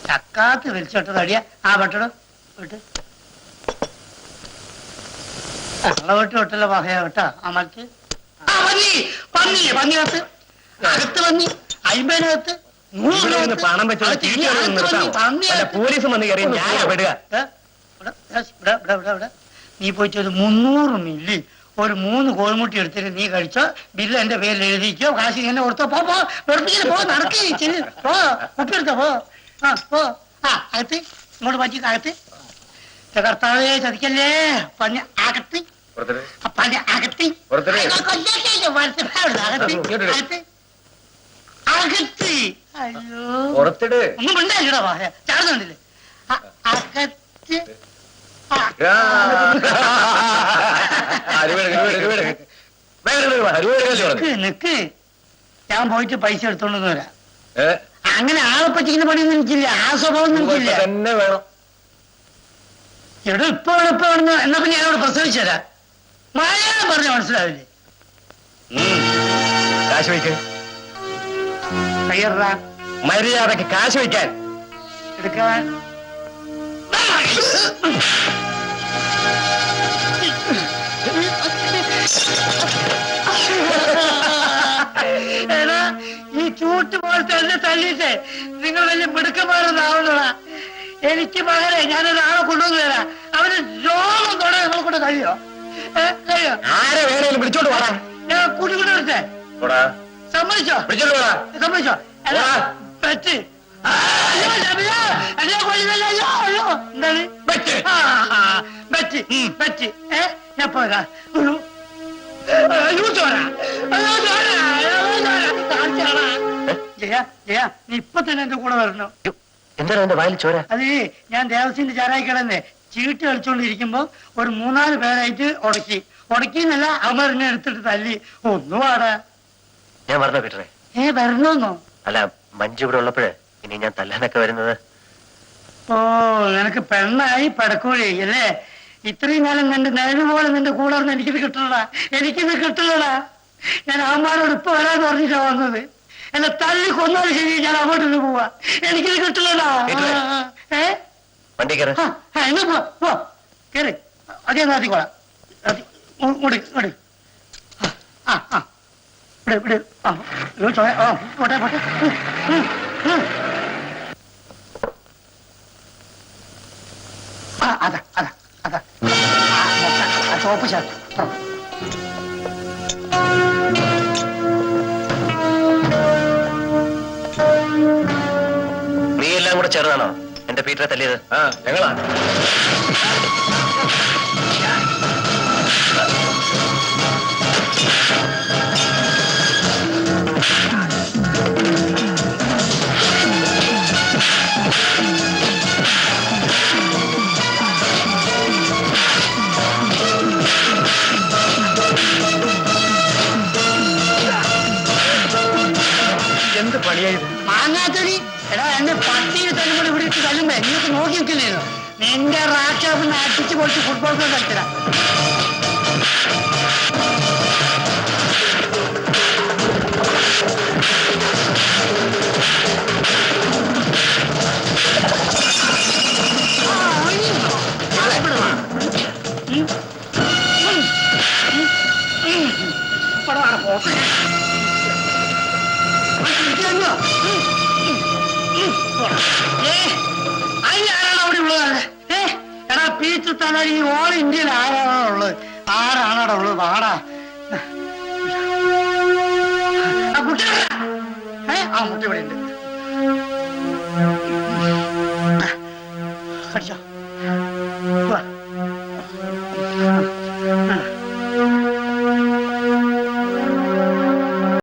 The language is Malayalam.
ചക്കാത്ത് വലിച്ചോട്ട് തടിയ ആ വെട്ടടോ വിട്ട് വെട്ട് വിട്ടല്ലോ പഹയ വിട്ടാ ആ മറ്റ് പന്നില്ലേ പന്നിനകത്ത് അകത്ത് പന്നി അയിമ്പതിനകത്ത് പണം പോലീസ് വന്ന് കയറി നീ പോയിട്ട് ഒരു 300 മില്ലി ഒരു 3 കോഴിമുട്ടി എടുത്തിട്ട് നീ കഴിച്ചോ ബില്ല് എന്റെ പേരിൽ എഴുതിക്കോ കാശി എന്നെ കൊടുത്തോ പോ പോ നടക്കേ പോ ഒപ്പിയെടുത്തോ പോ പോ അകത്ത് ഇങ്ങോട്ട് പറ്റി അകത്ത് കർത്താവേ ചതിക്കല്ലേ പഞ്ഞ അകത്ത് പഞ്ഞ അകത്ത് അകത്ത് അകത്ത് അയ്യോ ഒന്നും മിണ്ടായില്ലടാ വാഹ ചാടുന്നുണ്ടല്ലേ അകത്ത് നിക്ക് ഞാൻ പോയിട്ട് പൈസ എടുത്തോണ്ടെന്ന് വരാം അങ്ങനെ ആളെ പറ്റിക്കുന്ന പണിയൊന്നും എനിക്കില്ല ആ സ്വഭാവം എനിക്കില്ല തന്നെ വേണം എവിടെ ഇപ്പൊ വേണം എന്നാ പിന്നെ ഞാനോട് പ്രസവിച്ചു തരാം മലയാളം പറഞ്ഞ മനസ്സിലാവില്ലേ കാശ് വയ്ക്ക് കയ്യറാ മര്യാദക്ക് കാശ് വയ്ക്കാൻ എടുക്കാൻ എടാ ഈ ചൂട്ട് പോലത്തെ എന്നെ തല്ലിട്ടേ നിങ്ങൾ വലിയ മിടുക്കന്മാരൊന്നാവുന്നതാ എനിക്ക് പകരെ ഞാനൊരാളെ കൊണ്ടുവന്നു തരാം അവന് രോഗം തൊടാൻ നമ്മളെ കൊണ്ട് കഴിയോ കഴിയോ ആരെ വേണേലും പിടിച്ചോണ്ട് പോടാ ഞാൻ കൂട്ടിക്കൊണ്ട് വരട്ടെ സമ്മതിച്ചോ സമ്മതിച്ചോ പറ്റ് എന്താണ് പറ്റ് ഞാൻ പോരാ ജയ ജയ നീ ഇപ്പൊ തന്നെ എന്റെ കൂടെ വരണോ എന്താണ് എന്റെ വായിൽ ചോര അത് ഞാൻ ദേവസ്വന്റെ ചാരായിക്കിടന്നെ ചീട്ട് കളിച്ചോണ്ടിരിക്കുമ്പോ ഒരു 3-4 പേരായിട്ട് ഉടക്കിന്നല്ല അവരെന്നെ എടുത്തിട്ട് തല്ലി ഒന്നുവാടാ ഞാൻ പറഞ്ഞോ പീറ്ററെ വരണോന്നോ അല്ല മഞ്ജു ഇവിടെ ഉള്ളപ്പോഴേ ഇനി ഞാൻ തല്ലാനൊക്കെ വരുന്നത് ഓ നിനക്ക് പെണ്ണായി പടക്കോഴി അല്ലേ ഇത്രയും കാലം നിന്റെ നേരം പോലെ നിന്റെ കൂടെ എനിക്കിത് കിട്ടണടാ ഞാൻ അമ്മമാരോട് ഇപ്പൊ വരാന്ന് പറഞ്ഞിട്ടാ വന്നത് എന്നെ തല്ലി കൊന്നാലും ശരി ഞാൻ അങ്ങോട്ട് പോവാ എനിക്കിത് കിട്ടില്ലടാ വണ്ടി കയറി എന്നാ പോ കേറി അതേ നാട്ടിക്കോളാം പോട്ടെ അതാ ചോപ്പ് ഷർട്ട് നീ എല്ലാം കൂടെ ചേർന്നാണോ എന്റെ പീറ്ററെ തല്ലിയത് ഞങ്ങളാ എന്ത് പണിയായത് മാങ്ങാത്തൊലി എടാ എന്റെ പട്ടിയെ തന്നെ കൂടെ ഇവിടെ ഇട്ട് തല്ലുമ്പോ നിങ്ങൾക്ക് നോക്കി നിൽക്കില്ലേനോ നിന്റെ റാക്ഷാപ്പിനെ അടിച്ചു പൊളിച്ച് ഫുട്ബോൾ കളിച്ചതാ ആരാണ് അവിടെ ഉള്ളത് എടാ പീച്ച് തന്നെ ഈ ഓൾ ഇന്ത്യയിൽ ആരാണോ ഉള്ളത് ആരാണോ ഉള്ളത് വാടാ കുട്ടി ആ മുട്ട ഇവിടെ ഉണ്ട്